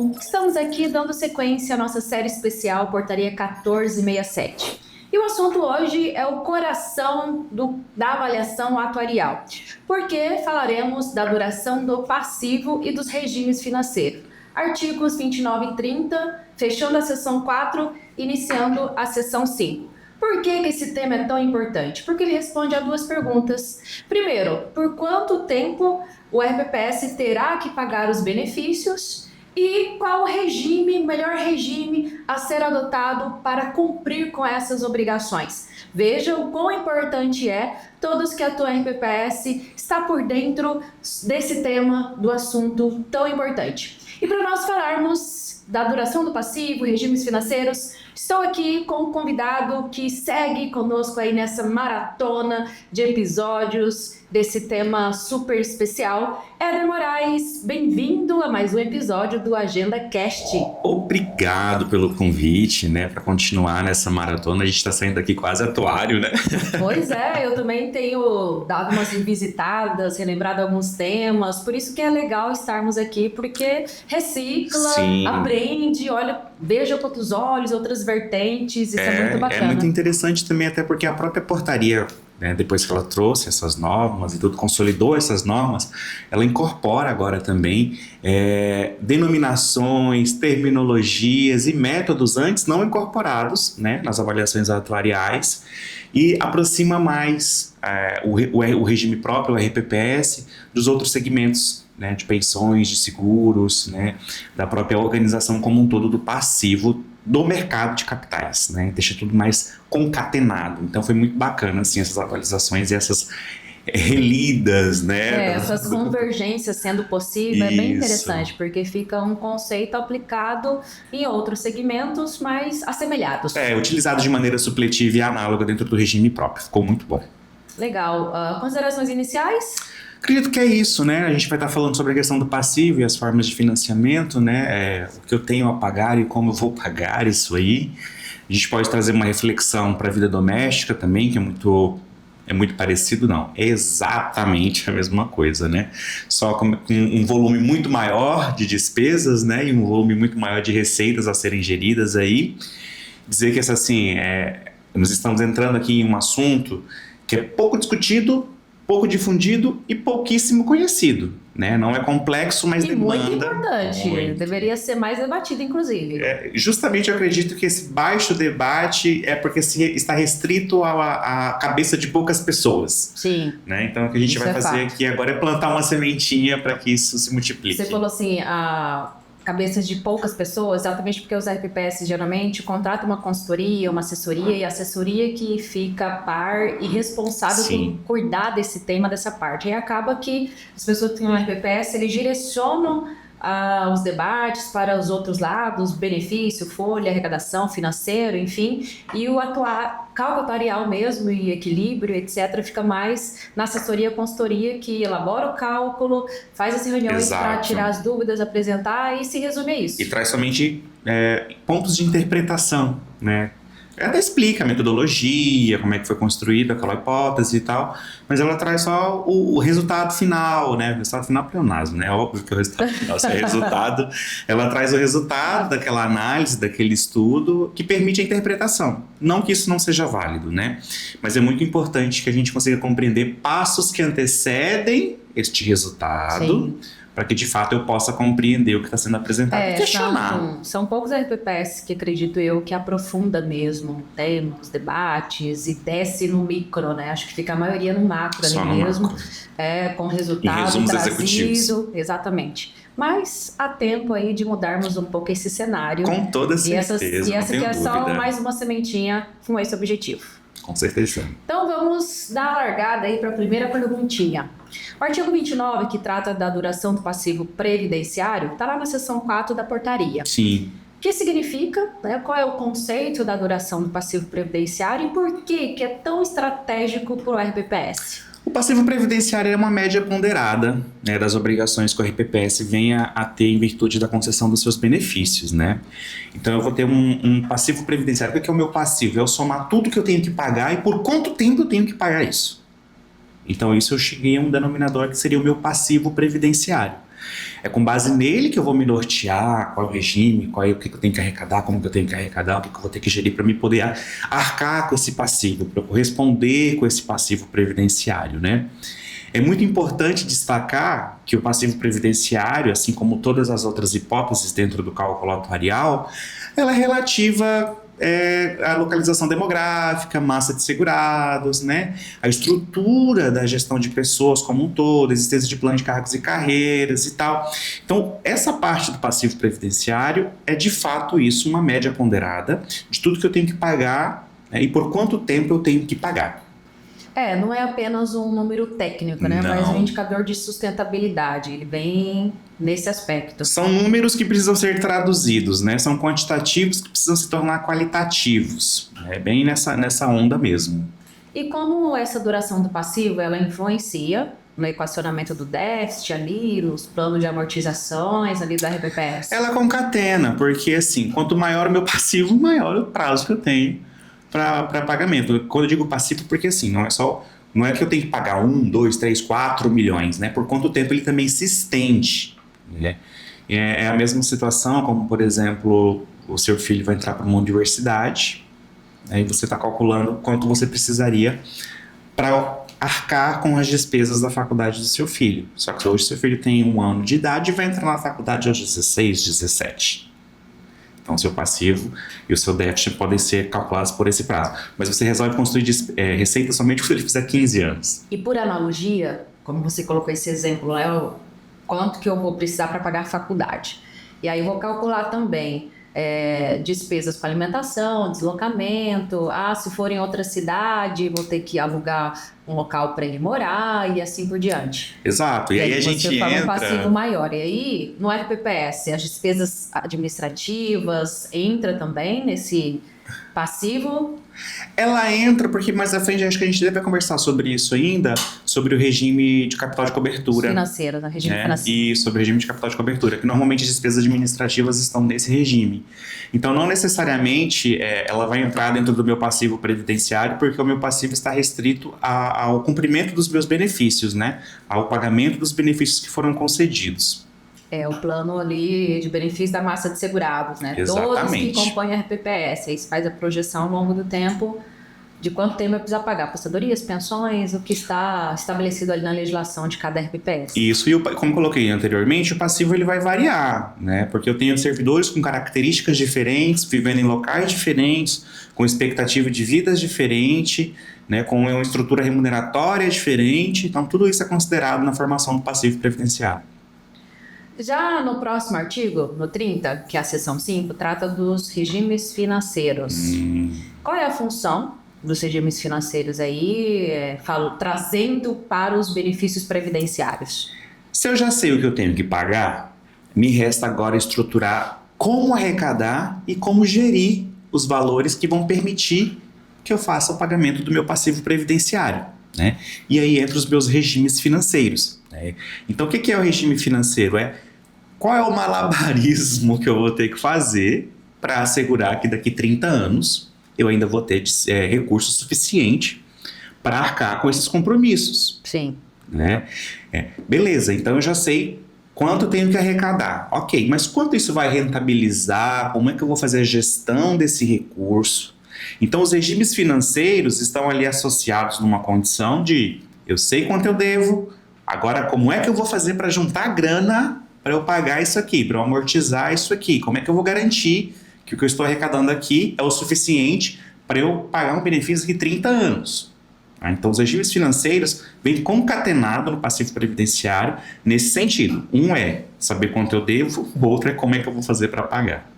Bom, estamos aqui dando sequência à nossa série especial Portaria 1467. E o assunto hoje é o coração da avaliação atuarial, porque falaremos da duração do passivo e dos regimes financeiros. Artigos 29 e 30, fechando a seção 4, iniciando a seção 5. Por que esse tema é tão importante? Porque ele responde a duas perguntas. Primeiro, por quanto tempo o RPPS terá que pagar os benefícios? E qual o melhor regime a ser adotado para cumprir com essas obrigações? Veja o quão importante é todos que atuam em RPPS estar por dentro desse tema, do assunto tão importante. E para nós falarmos da duração do passivo, regimes financeiros, estou aqui com um convidado que segue conosco aí nessa maratona de episódios desse tema super especial. Éder Moraes, bem-vindo a mais um episódio do Agenda Cast. Obrigado pelo convite, né, para continuar nessa maratona. A gente está saindo aqui quase atuário, né? Pois é, eu também tenho dado umas revisitadas, relembrado alguns temas, por isso que é legal estarmos aqui, porque recicla, Sim. Aprende, olha, veja com outros olhos, outras vertentes, isso é muito bacana. É muito interessante também, até porque a própria portaria, né, depois que ela trouxe essas normas e tudo, consolidou essas normas, ela incorpora agora também denominações, terminologias e métodos antes não incorporados, né, nas avaliações atuariais, e aproxima mais o regime próprio, o RPPS, dos outros segmentos, né, de pensões, de seguros, né, da própria organização como um todo do passivo do mercado de capitais, né? Deixa tudo mais concatenado. Então foi muito bacana assim, essas atualizações e essas relidas, né? Essas convergências sendo possível é bem interessante, porque fica um conceito aplicado em outros segmentos, mas assemelhados. Utilizado de maneira supletiva e análoga dentro do regime próprio. Ficou muito bom. Legal. Considerações iniciais? Acredito que é isso, né? A gente vai estar falando sobre a questão do passivo e as formas de financiamento, né? O que eu tenho a pagar e como eu vou pagar isso aí. A gente pode trazer uma reflexão para a vida doméstica também, que é muito parecido, não. É exatamente a mesma coisa, né? Só com um volume muito maior de despesas, né? E um volume muito maior de receitas a serem geridas aí. Dizer que assim, nós estamos entrando aqui em um assunto que é pouco discutido, pouco difundido e pouquíssimo conhecido, né? Não é complexo, mas demanda... muito importante, deveria ser mais debatido, inclusive. Justamente eu acredito que esse baixo debate é porque está restrito à cabeça de poucas pessoas. Sim. Né? Então o que a gente vai fazer aqui agora é plantar uma sementinha para que isso se multiplique. Você falou assim, cabeças de poucas pessoas, exatamente porque os RPPS geralmente contratam uma consultoria, uma assessoria, e a assessoria que fica a par e responsável por cuidar desse tema, dessa parte. E acaba que as pessoas que têm um RPPS, eles direcionam os debates para os outros lados, benefício, folha, arrecadação, financeiro, enfim, e o cálculo atuarial mesmo e equilíbrio, etc., fica mais na assessoria, consultoria, que elabora o cálculo, faz as reuniões para tirar as dúvidas, apresentar e se resume a isso. E traz somente pontos de interpretação, né? Ela explica a metodologia, como é que foi construída aquela hipótese e tal, mas ela traz só o resultado final, né? O resultado final é pleonasmo, né? É óbvio que o resultado final é resultado. Ela traz o resultado daquela análise, daquele estudo, que permite a interpretação. Não que isso não seja válido, né? Mas é muito importante que a gente consiga compreender passos que antecedem este resultado, para que de fato eu possa compreender o que está sendo apresentado e questionar. São poucos RPPS que acredito eu que aprofunda mesmo temas, debates e desce no micro, né? Acho que fica a maioria no macro ali mesmo, com resultado trazido. Exatamente. Mas há tempo aí de mudarmos um pouco esse cenário. Com toda certeza, e essa aqui é só mais uma sementinha com esse objetivo. Com certeza. Então vamos dar a largada aí para a primeira perguntinha. O artigo 29, que trata da duração do passivo previdenciário, está lá na seção 4 da portaria. Sim. O que significa, né? Qual é o conceito da duração do passivo previdenciário e por que é tão estratégico para o RPPS? O passivo previdenciário é uma média ponderada, né, das obrigações que o RPPS venha a ter em virtude da concessão dos seus benefícios, né? Então eu vou ter um passivo previdenciário. O que é o meu passivo? É eu somar tudo que eu tenho que pagar e por quanto tempo eu tenho que pagar isso. Então isso eu cheguei a um denominador que seria o meu passivo previdenciário. É com base nele que eu vou me nortear, qual é o regime, qual é o que eu tenho que arrecadar, como que eu tenho que arrecadar, o que eu vou ter que gerir para me poder arcar com esse passivo, para eu corresponder com esse passivo previdenciário, né? É muito importante destacar que o passivo previdenciário, assim como todas as outras hipóteses dentro do cálculo atuarial, ela é relativa à localização demográfica, massa de segurados, né? A estrutura da gestão de pessoas como um todo, existência de plano de cargos e carreiras e tal. Então, essa parte do passivo previdenciário é de fato isso, uma média ponderada de tudo que eu tenho que pagar, né, e por quanto tempo eu tenho que pagar. Não é apenas um número técnico, né? Não. Mas um indicador de sustentabilidade. Ele vem nesse aspecto. São números que precisam ser traduzidos, né? São quantitativos que precisam se tornar qualitativos. É bem nessa onda mesmo. E como essa duração do passivo, ela influencia no equacionamento do déficit ali, nos planos de amortizações ali do RPPS? Ela concatena, porque assim, quanto maior o meu passivo, maior o prazo que eu tenho para pagamento. Quando eu digo passivo, porque assim, não é que eu tenho que pagar 1, 2, 3, 4 milhões, né? Por quanto tempo ele também se estende, né? É a mesma situação como, por exemplo, o seu filho vai entrar para uma universidade, aí você está calculando quanto você precisaria para arcar com as despesas da faculdade do seu filho. Só que hoje seu filho tem 1 ano de idade e vai entrar na faculdade aos 16, 17. Então, o seu passivo e o seu déficit podem ser calculados por esse prazo. Mas você resolve construir receita somente quando ele fizer 15 anos. E por analogia, como você colocou esse exemplo, né, quanto que eu vou precisar para pagar a faculdade. E aí eu vou calcular também despesas para alimentação, deslocamento. Se for em outra cidade, vou ter que alugar um local para ele morar e assim por diante. Exato. E aí a gente entra... um passivo maior. E aí, no RPPS, as despesas administrativas entra também nesse passivo? Ela entra porque mais à frente acho que a gente deve conversar sobre isso ainda, sobre o regime de capital de cobertura. Financeiro, né? Regime financeiro. E sobre o regime de capital de cobertura, que normalmente as despesas administrativas estão nesse regime. Então, não necessariamente ela vai entrar dentro do meu passivo previdenciário, porque o meu passivo está restrito ao cumprimento dos meus benefícios, né? Ao pagamento dos benefícios que foram concedidos. O plano ali de benefício da massa de segurados, né? Exatamente. Todos que compõem a RPPS. Aí você faz a projeção ao longo do tempo de quanto tempo vai precisar pagar apostadorias, pensões, o que está estabelecido ali na legislação de cada RPPS. Isso, e como coloquei anteriormente, o passivo ele vai variar, né? Porque eu tenho servidores com características diferentes, vivendo em locais diferentes, com expectativa de vidas diferente, né? Com uma estrutura remuneratória diferente. Então, tudo isso é considerado na formação do passivo previdenciário. Já no próximo artigo, no 30, que é a seção 5, trata dos regimes financeiros. Qual é a função dos regimes financeiros aí, trazendo para os benefícios previdenciários? Se eu já sei o que eu tenho que pagar, me resta agora estruturar como arrecadar e como gerir os valores que vão permitir que eu faça o pagamento do meu passivo previdenciário, né? E aí entra os meus regimes financeiros, né? Então, o que é o regime financeiro? Qual é o malabarismo que eu vou ter que fazer para assegurar que daqui 30 anos eu ainda vou ter recurso suficiente para arcar com esses compromissos? Sim. Né? Beleza, então eu já sei quanto eu tenho que arrecadar. Ok, mas quanto isso vai rentabilizar? Como é que eu vou fazer a gestão desse recurso? Então, os regimes financeiros estão ali associados numa condição de eu sei quanto eu devo, agora como é que eu vou fazer para juntar grana para eu pagar isso aqui, para eu amortizar isso aqui? Como é que eu vou garantir que o que eu estou arrecadando aqui é o suficiente para eu pagar um benefício de 30 anos? Então, os regimes financeiros vêm concatenados no passivo previdenciário nesse sentido. Um é saber quanto eu devo, o outro é como é que eu vou fazer para pagar.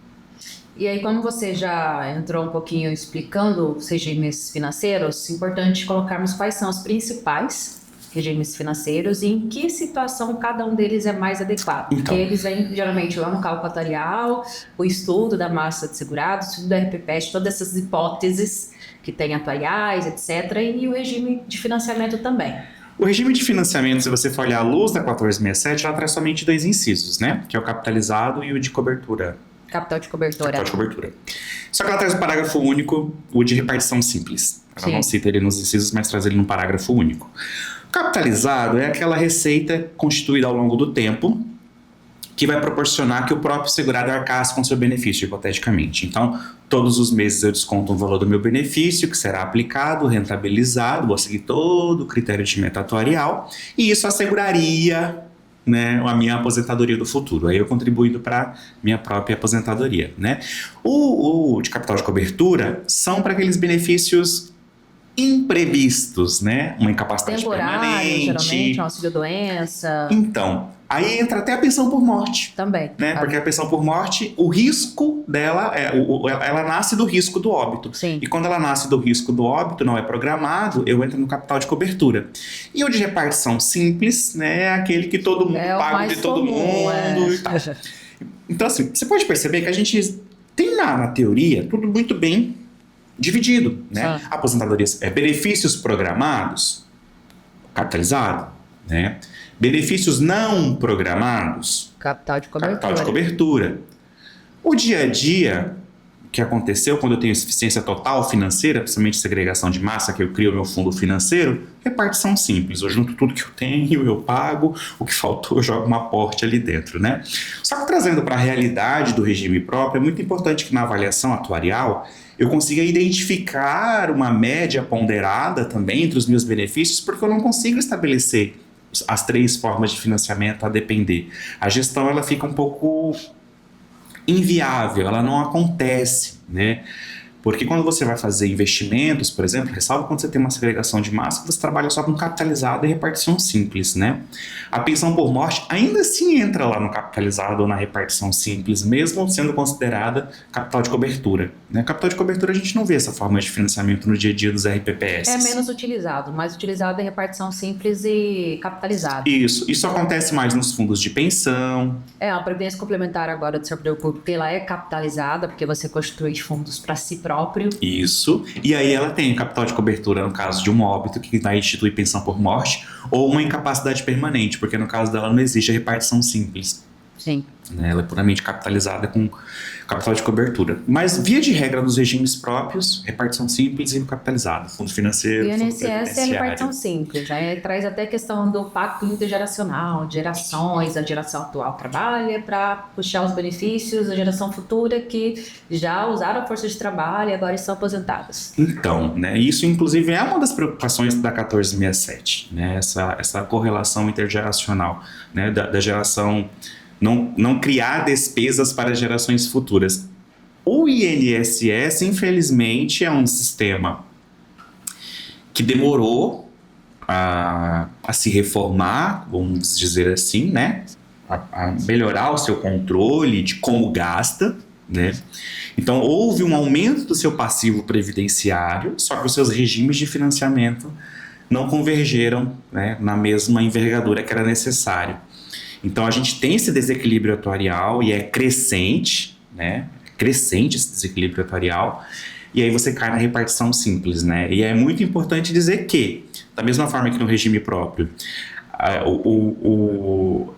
E aí, como você já entrou um pouquinho explicando os regimes financeiros, é importante colocarmos quais são os principais regimes financeiros e em que situação cada um deles é mais adequado. Porque eles vêm, geralmente, lá no cálculo atuarial, o estudo da massa de segurados, o estudo do RPPS, todas essas hipóteses que tem atuariais, etc. E o regime de financiamento também. O regime de financiamento, se você for olhar a luz da 1467, ela traz somente 2 incisos, né? Que é o capitalizado e o de cobertura. Capital de cobertura. Capital de cobertura. Só que ela traz um parágrafo único, o de repartição simples. Ela Sim. não cita ele nos incisos, mas traz ele num parágrafo único. Capitalizado é aquela receita constituída ao longo do tempo, que vai proporcionar que o próprio segurado arcasse com seu benefício, hipoteticamente. Então, todos os meses eu desconto um valor do meu benefício, que será aplicado, rentabilizado, vou seguir todo o critério de meta atuarial, e isso asseguraria, né, a minha aposentadoria do futuro. Aí eu contribuindo para minha própria aposentadoria, né? O de capital de cobertura são para aqueles benefícios imprevistos, né? Uma incapacidade permanente. Geralmente, um auxílio-doença. Então, aí entra até a pensão por morte. Também. Né? Porque a pensão por morte, o risco dela, ela nasce do risco do óbito. Sim. E quando ela nasce do risco do óbito, não é programado, eu entro no capital de cobertura. E o de repartição simples, né, é aquele que todo mundo paga de todo mundo e tal. Então, assim, você pode perceber que a gente tem na teoria tudo muito bem dividido, né? Aposentadorias, benefícios programados, capitalizado, né? Benefícios não programados, capital de cobertura. Capital de cobertura. O dia a dia que aconteceu quando eu tenho insuficiência total financeira, principalmente segregação de massa, que eu crio meu fundo financeiro, repartição simples. Eu junto tudo que eu tenho, eu pago, o que faltou eu jogo um aporte ali dentro, né? Só que trazendo para a realidade do regime próprio, é muito importante que na avaliação atuarial eu consiga identificar uma média ponderada também entre os meus benefícios, porque eu não consigo estabelecer as 3 formas de financiamento a depender. A gestão ela fica um pouco inviável, ela não acontece, né? Porque quando você vai fazer investimentos, por exemplo, ressalva quando você tem uma segregação de massa, você trabalha só com capitalizado e repartição simples, né? A pensão por morte ainda assim entra lá no capitalizado ou na repartição simples, mesmo sendo considerada capital de cobertura, né? Capital de cobertura a gente não vê essa forma de financiamento no dia a dia dos RPPS. É menos utilizado, mais utilizado é repartição simples e capitalizado. Isso acontece mais nos fundos de pensão. A previdência complementar agora do servidor público, ela é capitalizada, porque você constitui fundos para si próprio. Isso, e aí ela tem capital de cobertura no caso de um óbito que vai instituir pensão por morte ou uma incapacidade permanente, porque no caso dela não existe a repartição simples. Sim. Ela é puramente capitalizada com capital de cobertura. Mas, via de regra, dos regimes próprios, repartição simples e capitalizado. Fundo financeiro, e o fundo INSS é a previdenciário. repartição simples. Aí traz até a questão do pacto intergeracional, de gerações. A geração atual trabalha para puxar os benefícios da geração futura que já usaram a força de trabalho e agora estão aposentadas. Então, né, isso inclusive é uma das preocupações da 1467, né, essa correlação intergeracional, né, da geração não criar despesas para gerações futuras. O INSS, infelizmente, é um sistema que demorou a se reformar, vamos dizer assim, né? A melhorar o seu controle de como gasta, né? Então, houve um aumento do seu passivo previdenciário, só que os seus regimes de financiamento não convergeram, né, na mesma envergadura que era necessário. Então, a gente tem esse desequilíbrio atuarial e é crescente, né? Crescente esse desequilíbrio atuarial. E aí você cai na repartição simples, né? E é muito importante dizer que, da mesma forma que no regime próprio, o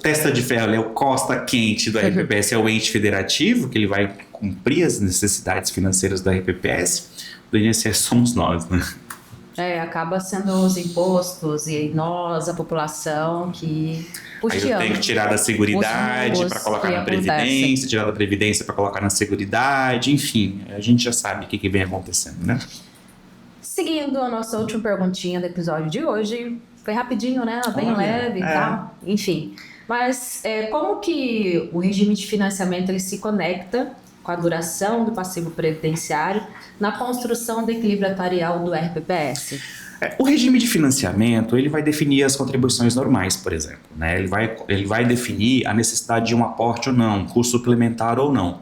testa de ferro, né, o costa quente do RPPS é o ente federativo, que ele vai cumprir as necessidades financeiras do RPPS, do INSS somos nós, né? Acaba sendo os impostos e nós, a população, que puxamos. Aí eu tenho que tirar da Seguridade para colocar na Previdência, tirar da Previdência para colocar na Seguridade, enfim, a gente já sabe o que vem acontecendo, né? Seguindo a nossa última perguntinha do episódio de hoje, foi rapidinho, né? Bem leve e tal, enfim. Mas como que o regime de financiamento ele se conecta com a duração do passivo previdenciário na construção do equilíbrio atuarial do RPPS? O regime de financiamento ele vai definir as contribuições normais, por exemplo, né? Ele vai definir a necessidade de um aporte ou não, custo suplementar ou não.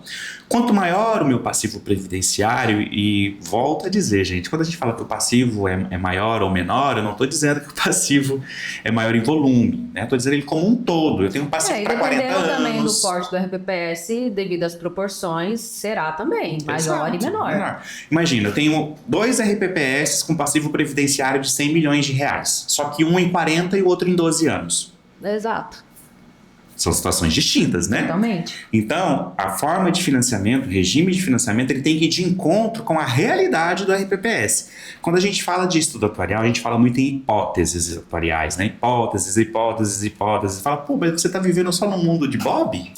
Quanto maior o meu passivo previdenciário, e volto a dizer, gente, quando a gente fala que o passivo é maior ou menor, eu não estou dizendo que o passivo é maior em volume, né? Estou dizendo ele como um todo. Eu tenho um passivo para 40 anos. Dependendo também do porte do RPPS, devido às proporções, será também maior e menor. Imagina, eu tenho 2 RPPS com passivo previdenciário de 100 milhões de reais, só que um em 40 e o outro em 12 anos. Exato. São situações distintas, né? Totalmente. Então, a forma de financiamento, o regime de financiamento, ele tem que ir de encontro com a realidade do RPPS. Quando a gente fala de estudo atuarial, a gente fala muito em hipóteses atuariais, né? Hipóteses. Fala, pô, mas você tá vivendo só no mundo de Bob?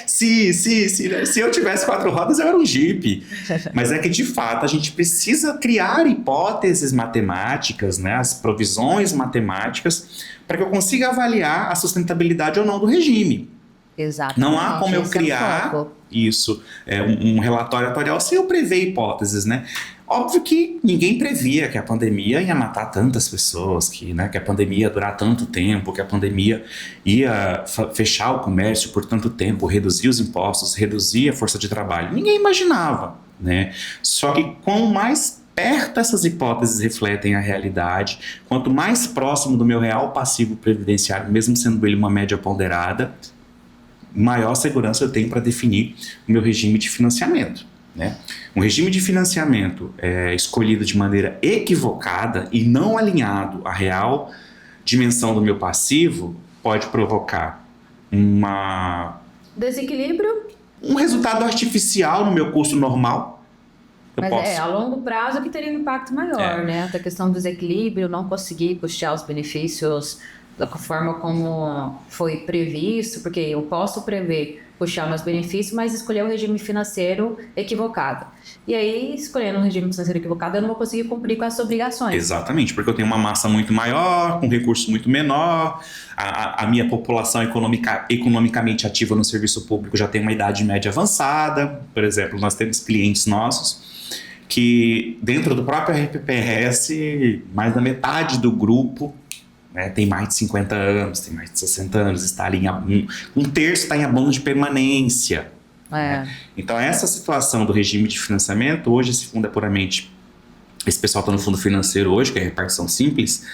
Se eu tivesse 4 rodas, eu era um Jeep. Mas é que, de fato, a gente precisa criar hipóteses matemáticas, né? As provisões matemáticas, para que eu consiga avaliar a sustentabilidade ou não do regime. Exatamente. Não há como eu criar um relatório atuarial sem eu prever hipóteses, né? Óbvio que ninguém previa que a pandemia ia matar tantas pessoas, que a pandemia ia durar tanto tempo, que a pandemia ia fechar o comércio por tanto tempo, reduzir os impostos, reduzir a força de trabalho. Ninguém imaginava, né? Só que quanto mais perto essas hipóteses refletem a realidade, quanto mais próximo do meu real passivo previdenciário, mesmo sendo ele uma média ponderada, maior segurança eu tenho para definir o meu regime de financiamento, né? Um regime de financiamento escolhido de maneira equivocada e não alinhado à real dimensão do meu passivo pode provocar desequilíbrio, um resultado artificial no meu custo normal. Mas a longo prazo que teria um impacto maior, né? Da questão do desequilíbrio, não conseguir custear os benefícios da forma como foi previsto, porque eu posso prever puxar meus benefícios, mas escolher o regime financeiro equivocado. E aí, escolhendo um regime financeiro equivocado, eu não vou conseguir cumprir com as obrigações. Exatamente, porque eu tenho uma massa muito maior, com recurso muito menor, a minha população economicamente ativa no serviço público já tem uma idade média avançada. Por exemplo, nós temos clientes nossos que dentro do próprio RPPS, mais da metade do grupo tem mais de 50 anos, tem mais de 60 anos, está ali um terço está em abono de permanência. Então essa situação do regime de financiamento, hoje esse fundo é puramente, esse pessoal está no fundo financeiro hoje, que é a repartição simples,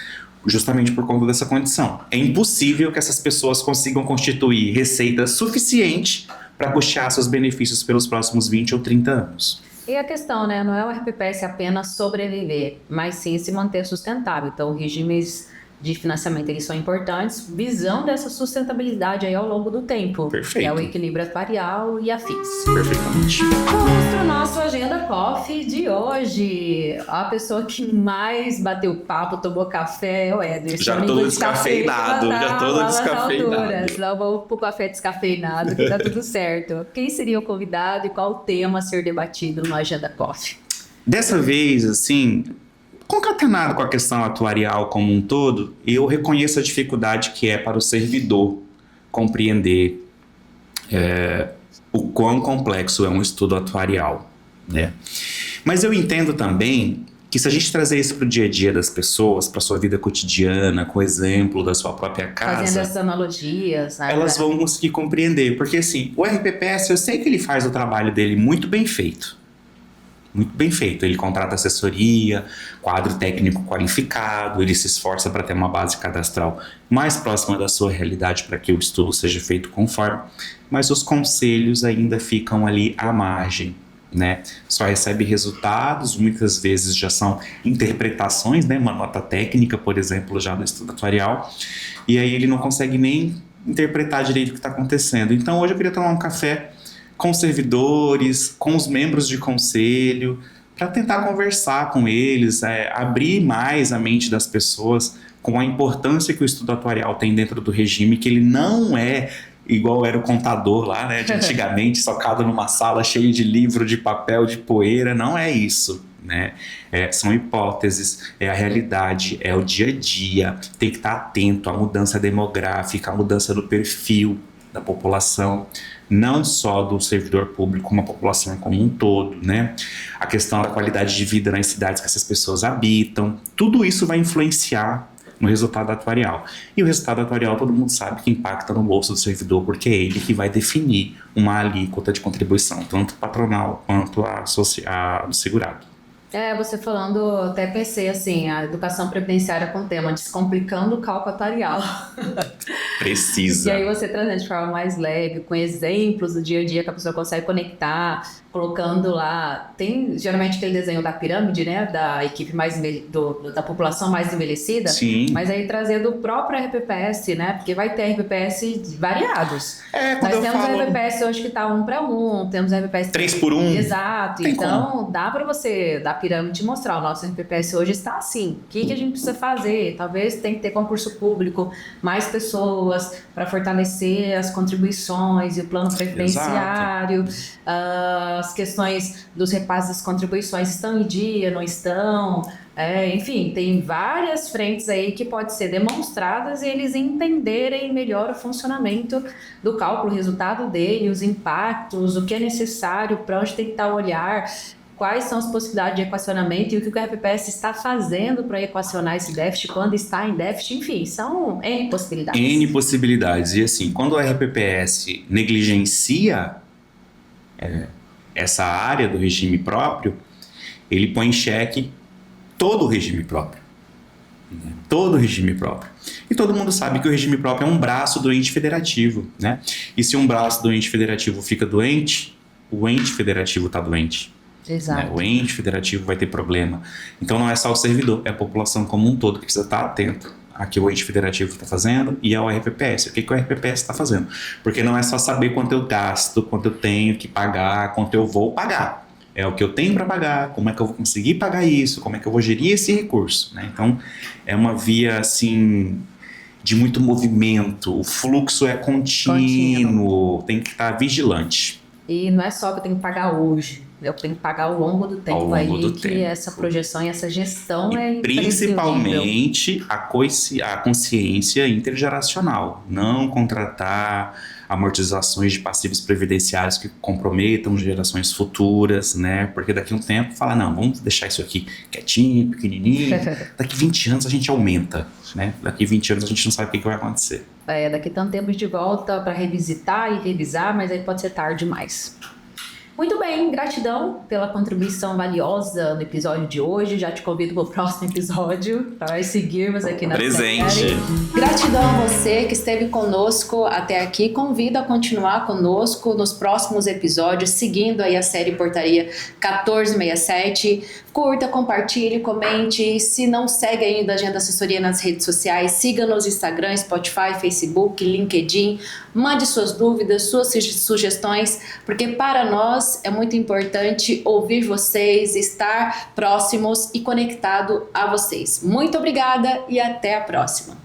justamente por conta dessa condição. É impossível que essas pessoas consigam constituir receita suficiente para custear seus benefícios pelos próximos 20 ou 30 anos. E a questão, né, não é o RPPS apenas sobreviver, mas sim se manter sustentável. Então, regimes de financiamento, eles são importantes, visando essa sustentabilidade aí ao longo do tempo. Perfeito. É o equilíbrio atuarial e afins. Perfeitamente. Vamos para o nosso Agenda Coffee de hoje. A pessoa que mais bateu papo, tomou café, é o Ederson. Já todo descafeinado, Não, vamos pro café descafeinado, que tá tudo certo. Quem seria o convidado e qual o tema a ser debatido no Agenda Coffee? Dessa vez, assim, concatenado com a questão atuarial como um todo, eu reconheço a dificuldade que é para o servidor compreender o quão complexo é um estudo atuarial, né? Mas eu entendo também que se a gente trazer isso para o dia a dia das pessoas, para a sua vida cotidiana, com o exemplo da sua própria casa... Fazendo essas analogias, né? Elas vão conseguir compreender, porque assim, o RPPS, eu sei que ele faz o trabalho dele muito bem feito. Muito bem feito, ele contrata assessoria, quadro técnico qualificado, ele se esforça para ter uma base cadastral mais próxima da sua realidade para que o estudo seja feito conforme, mas os conselhos ainda ficam ali à margem, né? Só recebe resultados, muitas vezes já são interpretações, né? Uma nota técnica, por exemplo, já no estudo atuarial, e aí ele não consegue nem interpretar direito o que está acontecendo. Então hoje eu queria tomar um café com os servidores, com os membros de conselho, para tentar conversar com eles, abrir mais a mente das pessoas com a importância que o estudo atuarial tem dentro do regime, que ele não é igual era o contador lá, né, de antigamente, socado numa sala cheia de livro, de papel, de poeira. Não é isso, né? São hipóteses, é a realidade, é o dia a dia. Tem que estar atento à mudança demográfica, à mudança do perfil da população, não só do servidor público, como a população como um todo, né? A questão da qualidade de vida nas cidades que essas pessoas habitam, tudo isso vai influenciar no resultado atuarial. E o resultado atuarial, todo mundo sabe que impacta no bolso do servidor, porque é ele que vai definir uma alíquota de contribuição, tanto patronal quanto a do segurado. Você falando, até pensei assim, a educação previdenciária com o tema Descomplicando o Cálculo Atuarial. Precisa. E aí você trazendo de forma mais leve, com exemplos do dia a dia que a pessoa consegue conectar, colocando lá, tem geralmente aquele desenho da pirâmide, né, da equipe da população mais envelhecida, Sim. mas aí trazendo o próprio RPPS, né, porque vai ter RPPS variados. Quando Nós temos RPPS hoje que tá 1 para 1, temos RPPS 3 por 1. Exato, então dá para você, da pirâmide, mostrar, o nosso RPPS hoje está assim, o que a gente precisa fazer? Talvez tem que ter concurso público, mais pessoas para fortalecer as contribuições e o plano previdenciário, as questões dos repasses das contribuições estão em dia, não estão, enfim, tem várias frentes aí que podem ser demonstradas e eles entenderem melhor o funcionamento do cálculo, o resultado dele, os impactos, o que é necessário, para onde tem que estar o olhar, quais são as possibilidades de equacionamento e o que o RPPS está fazendo para equacionar esse déficit, quando está em déficit, enfim, são N possibilidades. N possibilidades. E assim, quando o RPPS negligencia essa área do regime próprio, ele põe em xeque todo o regime próprio. Né? Todo o regime próprio. E todo mundo sabe que o regime próprio é um braço do ente federativo. Né? E se um braço do ente federativo fica doente, o ente federativo está doente. Exato. Né? O ente federativo vai ter problema. Então não é só o servidor, é a população como um todo que precisa estar atento a que o ente federativo está fazendo e ao RPPS. O que o RPPS está fazendo? Porque não é só saber quanto eu gasto, quanto eu tenho que pagar, quanto eu vou pagar. É o que eu tenho para pagar, como é que eu vou conseguir pagar isso, como é que eu vou gerir esse recurso. Né? Então é uma via assim de muito movimento, o fluxo é contínuo. Tem que estar vigilante. E não é só que eu tenho que pagar hoje, eu tenho que pagar ao longo do tempo essa projeção e essa gestão e principalmente a consciência intergeracional. Não contratar amortizações de passivos previdenciários que comprometam gerações futuras, né? Porque daqui a um tempo fala, não, vamos deixar isso aqui quietinho, pequenininho. Daqui 20 anos a gente aumenta, né? Daqui 20 anos a gente não sabe o que vai acontecer. Daqui a tanto tempo de volta para revisitar e revisar, mas aí pode ser tarde demais. Muito bem, gratidão pela contribuição valiosa no episódio de hoje. Já te convido para o próximo episódio, para seguirmos aqui na série. Gratidão a você que esteve conosco até aqui. Convido a continuar conosco nos próximos episódios, seguindo aí a série Portaria 1467. Curta, compartilhe, comente. Se não segue ainda a Agenda Assessoria nas redes sociais, siga nos Instagram, Spotify, Facebook, LinkedIn. Mande suas dúvidas, suas sugestões, porque para nós é muito importante ouvir vocês, estar próximos e conectado a vocês. Muito obrigada e até a próxima.